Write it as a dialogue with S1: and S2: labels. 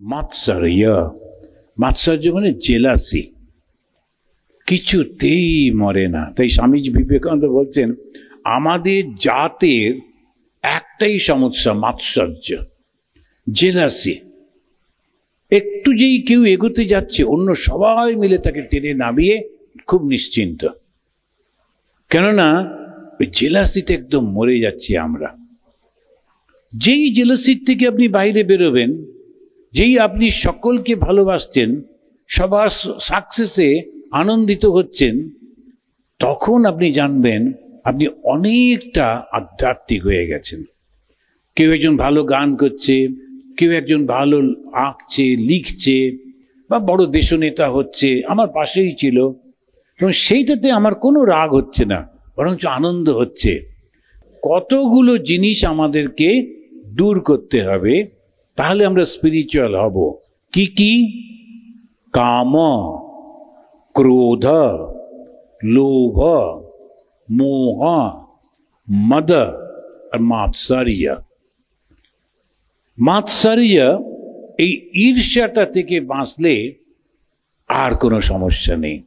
S1: মাৎসর্য, মাৎসর্য মানে জেলাসি, কিছুতেই মরে না। তাই স্বামীজি বিবেকানন্দ বলছেন আমাদের জাতের একটাই সমস্যা, মাৎসর্য, জেলাসি। একটু যেই কেউ এগোতে যাচ্ছে অন্য সবাই মিলে তাকে টেনে নামিয়ে খুব নিশ্চিন্ত, কেননা ওই জেলাসিতে একদম মরে যাচ্ছি আমরা। যেই জেলাসির থেকে আপনি বাইরে বেরোবেন, যেই আপনি সকলকে ভালোবাসছেন, সবার সাকসেসে আনন্দিত হচ্ছেন, তখন আপনি জানবেন আপনি অনেকটা আধ্যাত্মিক হয়ে গেছেন। কেউ একজন ভালো গান করছে, কেউ একজন ভালো আঁকছে, লিখছে, বা বড় দেশনেতা হচ্ছে, আমার পাশেই ছিল, এবং সেইটাতে আমার কোনো রাগ হচ্ছে না, বরঞ্চ আনন্দ হচ্ছে। কতগুলো জিনিস আমাদেরকে দূর করতে হবে, তাহলে আমরা স্পিরিচুয়াল হব। কি কি? কাম, ক্রোধ, লোভ, মোহ, মদ আর মাৎসর্য। মাৎসর্য, এই ঈর্ষাটা থেকে বাঁচলে আর কোনো সমস্যা নেই।